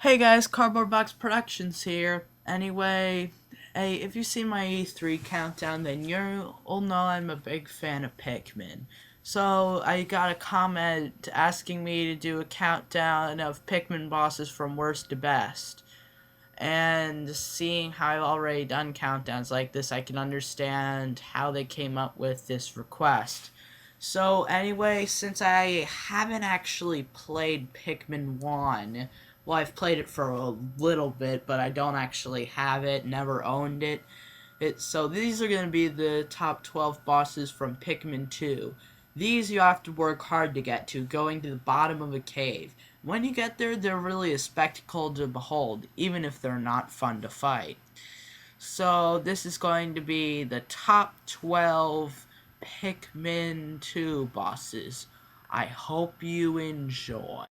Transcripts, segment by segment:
Hey guys, Cardboard Box Productions here. Anyway, hey, if you see my E3 countdown, then you'll know I'm a big fan of Pikmin. So, I got a comment asking me to do a countdown of Pikmin bosses from worst to best. And seeing how I've already done countdowns like this, I can understand how they came up with this request. So anyway, since I haven't actually played Pikmin 1, well, I've played it for a little bit, but I don't actually have it, never owned it. So these are going to be the top 12 bosses from Pikmin 2. These you have to work hard to get to, going to the bottom of a cave. When you get there, they're really a spectacle to behold, even if they're not fun to fight. So this is going to be the top 12 Pikmin 2 bosses. I hope you enjoy.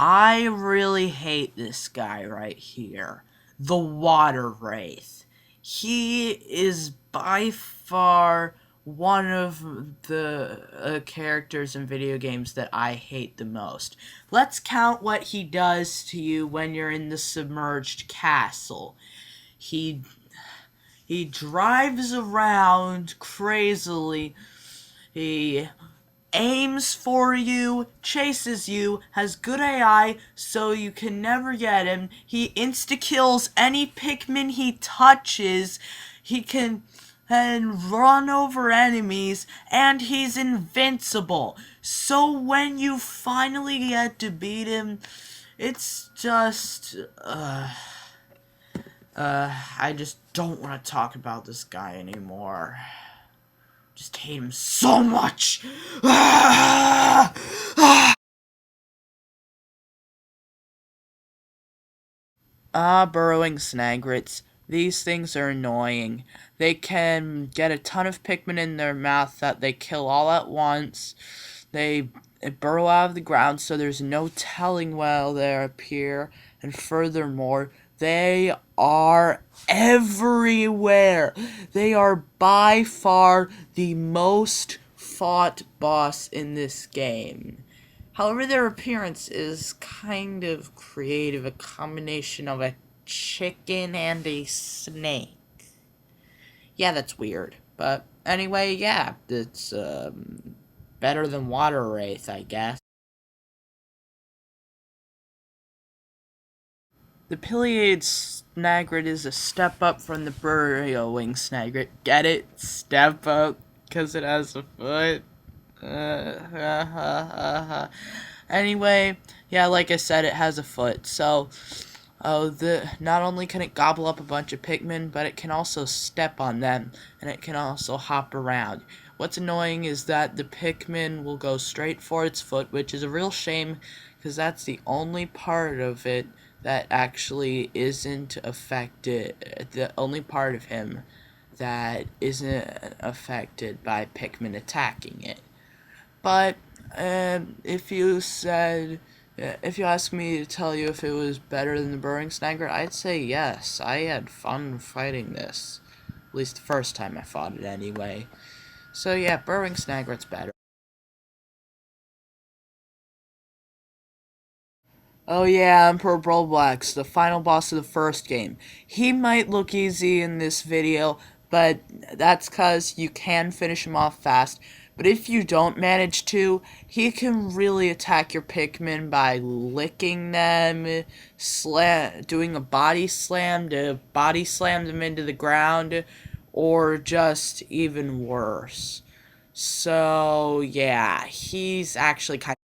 I really hate this guy right here, the Water Wraith. He is by far one of the characters in video games that I hate the most. Let's count what he does to you when you're in the submerged castle. He he drives around crazily. He aims for you, chases you, has good AI, so you can never get him. He insta-kills any Pikmin he touches. He can and run over enemies, and he's invincible. So when you finally get to beat him, it's just, I just don't want to talk about this guy anymore. Just hate him so much. Burrowing snagrets. These things are annoying. They can get a ton of Pikmin in their mouth that they kill all at once. They burrow out of the ground, so there's no telling where they'll appear. And furthermore, they are everywhere. They are by far the most fought boss in this game. However, their appearance is kind of creative, a combination of a chicken and a snake. Yeah, that's weird. But anyway, yeah, it's better than Water Wraith, I guess. The pileated snagret is a step up from the burrowing snagret. Get it? Step up, because it has a foot. Anyway, yeah, like I said, it has a foot. So, not only can it gobble up a bunch of Pikmin, but it can also step on them, and it can also hop around. What's annoying is that the Pikmin will go straight for its foot, which is a real shame, because that's the only part of it that actually isn't affected, the only part of him that isn't affected by Pikmin attacking it. But if you said, if you asked me to tell you if it was better than the burrowing snagger, I'd say yes. I had fun fighting this. At least the first time I fought it anyway. So yeah, burrowing snagger's better. Oh yeah, Emperor Bulblax, the final boss of the first game. He might look easy in this video, but that's cause you can finish him off fast. But if you don't manage to, he can really attack your Pikmin by licking them, doing a body slam to body slam them into the ground, or just even worse. So yeah, he's actually kind.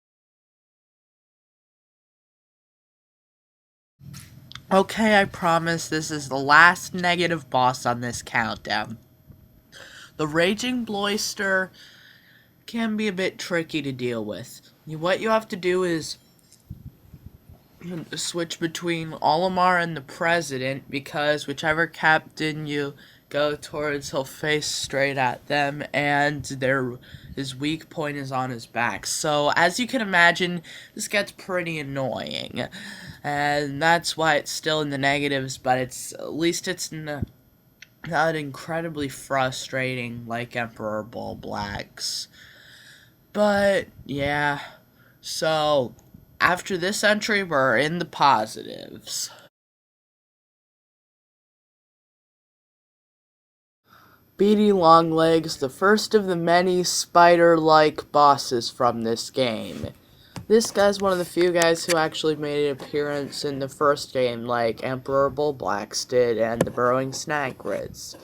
Okay, I promise this is the last negative boss on this countdown. The Raging Bloister can be a bit tricky to deal with. What you have to do is switch between Olimar and the President, because whichever captain you go towards, he'll face straight at them, and his weak point is on his back. So, as you can imagine, this gets pretty annoying. And that's why it's still in the negatives, but at least it's not incredibly frustrating like Emperor Bulblax. But, yeah. So, after this entry, we're in the positives. Beady Longlegs, the first of the many spider-like bosses from this game. This guy's one of the few guys who actually made an appearance in the first game, like Emperor Bullblacks did and the burrowing snaggrids.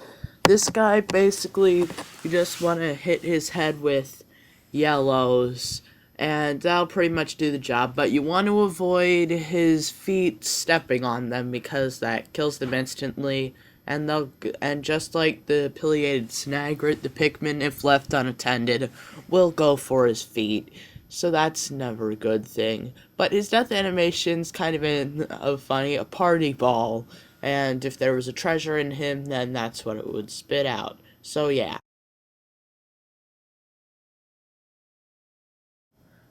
This guy, basically, you just want to hit his head with yellows, and that'll pretty much do the job, but you want to avoid his feet stepping on them because that kills them instantly. And just like the pileated snagrit, the pikmin, if left unattended, will go for his feet. So that's never a good thing. But his death animation's kind of a party ball. And if there was a treasure in him, then that's what it would spit out. So yeah.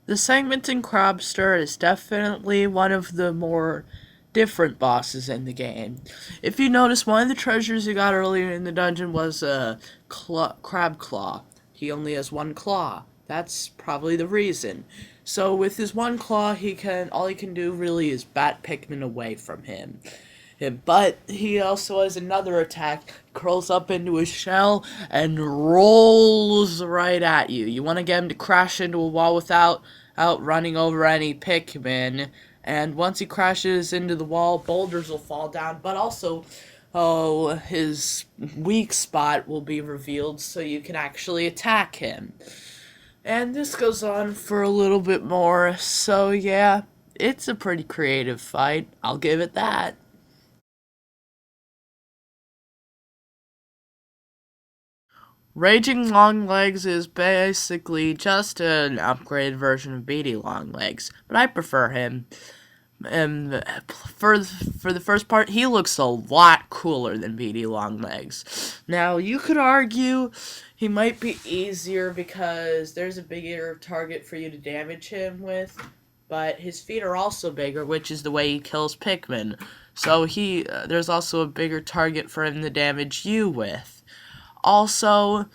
The segmenting crabster is definitely one of the more different bosses in the game. If you notice, one of the treasures you got earlier in the dungeon was a crab claw. He only has one claw. That's probably the reason. So with his one claw, all he can do really is bat Pikmin away from him. But he also has another attack, curls up into his shell and rolls right at you. You want to get him to crash into a wall without running over any Pikmin. And once he crashes into the wall, boulders will fall down, but also, his weak spot will be revealed so you can actually attack him. And this goes on for a little bit more, so yeah, it's a pretty creative fight, I'll give it that. Raging Longlegs is basically just an upgraded version of Beady Longlegs, but I prefer him. And for the first part, he looks a lot cooler than Beady Longlegs. Now, you could argue he might be easier because there's a bigger target for you to damage him with, but his feet are also bigger, which is the way he kills Pikmin. So there's also a bigger target for him to damage you with. Also,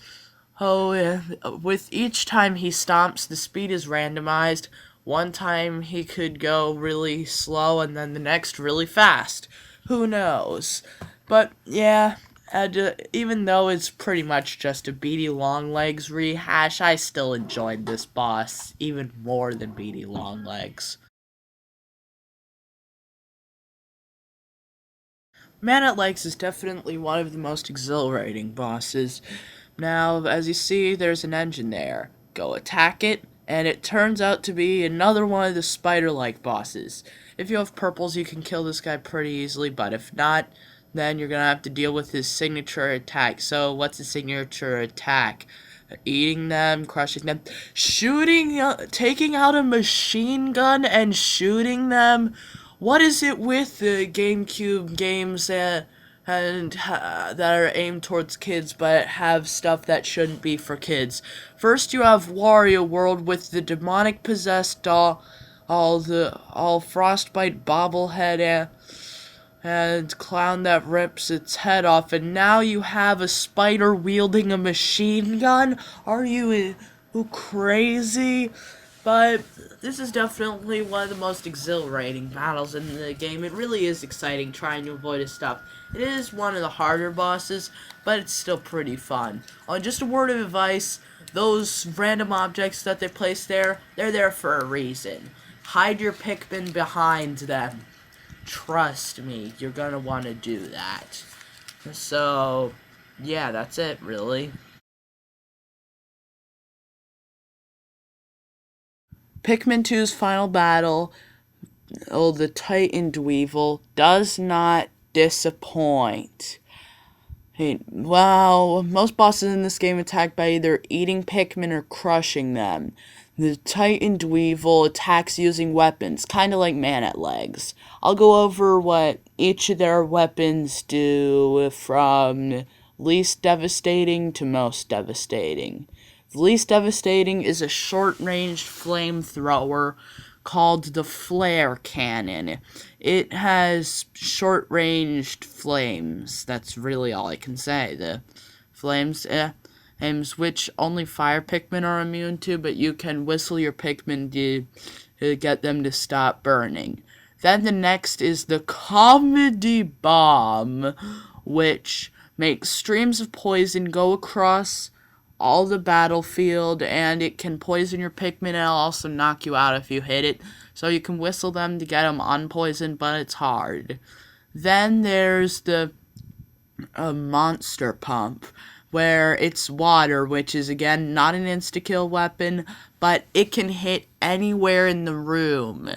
with each time he stomps, the speed is randomized. One time he could go really slow and then the next really fast. Who knows? But yeah, even though it's pretty much just a Beady Longlegs rehash, I still enjoyed this boss even more than Beady Longlegs. Manit Legs is definitely one of the most exhilarating bosses. Now, as you see, there's an engine there. Go attack it, and it turns out to be another one of the spider-like bosses. If you have purples, you can kill this guy pretty easily, but if not, then you're gonna have to deal with his signature attack. So, what's his signature attack? Eating them, crushing them, taking out a machine gun and shooting them. What is it with the GameCube games that are aimed towards kids but have stuff that shouldn't be for kids? First, you have Wario World with the demonic possessed doll, all frostbite bobblehead and clown that rips its head off, and now you have a spider wielding a machine gun? Are you crazy? But this is definitely one of the most exhilarating battles in the game. It really is exciting trying to avoid his stuff. It is one of the harder bosses, but it's still pretty fun. Just a word of advice, those random objects that they place there, they're there for a reason. Hide your Pikmin behind them. Trust me, you're gonna want to do that. So, yeah, that's it, really. Pikmin 2's final battle, the Titaned Weevil, does not disappoint. Well, most bosses in this game attack by either eating Pikmin or crushing them. The Titaned Weevil attacks using weapons, kind of like Manit Legs. I'll go over what each of their weapons do from least devastating to most devastating. The least devastating is a short-range flamethrower called the Flare Cannon. It has short-ranged flames. That's really all I can say. The flames, which only fire Pikmin are immune to, but you can whistle your Pikmin to to get them to stop burning. Then the next is the comedy bomb, which makes streams of poison go across all the battlefield, and it can poison your Pikmin, and it'll also knock you out if you hit it. So you can whistle them to get them unpoisoned, but it's hard. Then there's the monster pump, where it's water, which is again not an insta-kill weapon, but it can hit anywhere in the room,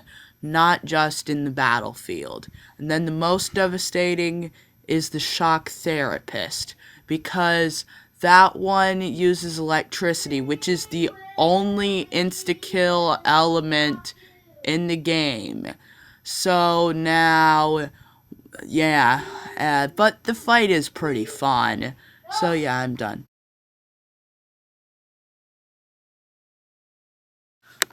not just in the battlefield. And then the most devastating is the shock therapist, because that one uses electricity, which is the only insta-kill element in the game. So now, yeah, but the fight is pretty fun. So yeah, I'm done.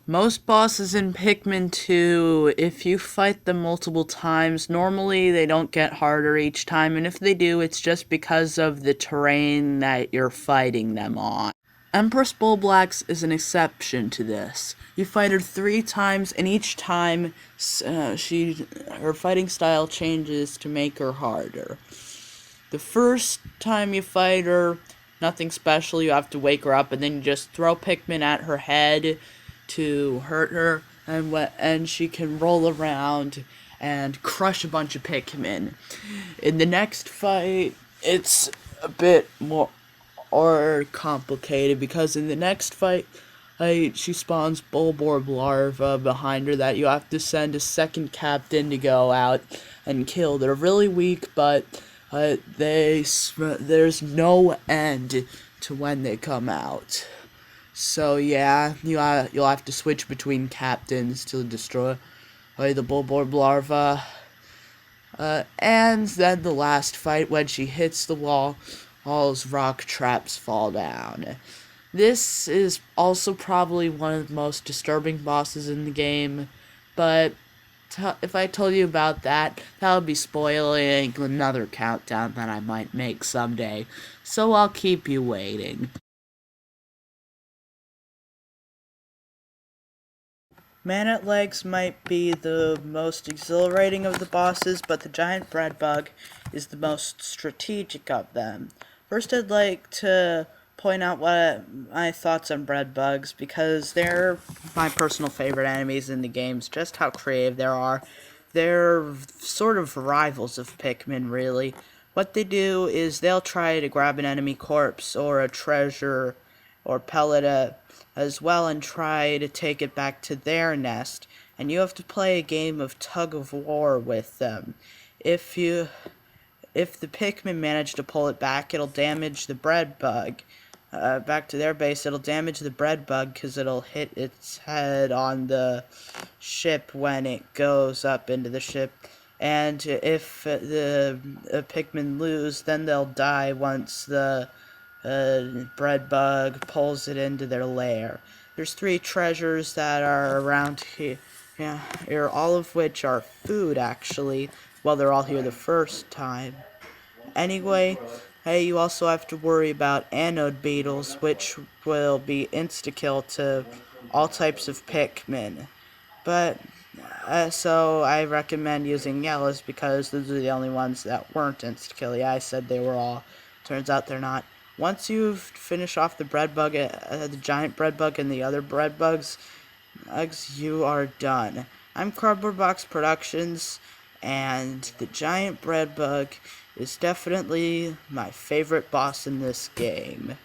Most bosses in Pikmin 2, if you fight them multiple times, normally they don't get harder each time, and if they do, it's just because of the terrain that you're fighting them on. Empress Bullblax is an exception to this. You fight her 3 times, and each time her fighting style changes to make her harder. The first time you fight her, nothing special, you have to wake her up, and then you just throw Pikmin at her head to hurt her, and she can roll around and crush a bunch of Pikmin. In the next fight, it's a bit more complicated, because in the next fight, she spawns Bulborb larvae behind her that you have to send a second captain to go out and kill. They're really weak, but there's no end to when they come out. So yeah, you'll have to switch between captains to destroy the Bulborb larva. And then the last fight, when she hits the wall, all rock traps fall down. This is also probably one of the most disturbing bosses in the game, but if I told you about that, that would be spoiling another countdown that I might make someday, so I'll keep you waiting. Manit legs might be the most exhilarating of the bosses, but the giant bread bug is the most strategic of them. First, I'd like to point out my thoughts on bread bugs, because they're my personal favorite enemies in the games, just how creative they are. They're sort of rivals of Pikmin, really. What they do is they'll try to grab an enemy corpse or a treasure or pellet as well and try to take it back to their nest, and you have to play a game of tug of war with them. If the Pikmin manage to pull it back, it'll damage the bread bug. Back to their base, it'll damage the bread bug because it'll hit its head on the ship when it goes up into the ship. And if the Pikmin lose, then they'll die once the bread bug pulls it into their lair. There's 3 treasures that are around here, all of which are food, actually. Well, they're all here the first time. Anyway, you also have to worry about anode beetles, which will be insta-kill to all types of Pikmin. But, so I recommend using yellows, because those are the only ones that weren't insta-kill. Yeah, I said they were all. Turns out they're not. Once you've finished off the bread bug, the giant bread bug and the other bread bugs, you are done. I'm Cardboard Box Productions, and the giant bread bug is definitely my favorite boss in this game.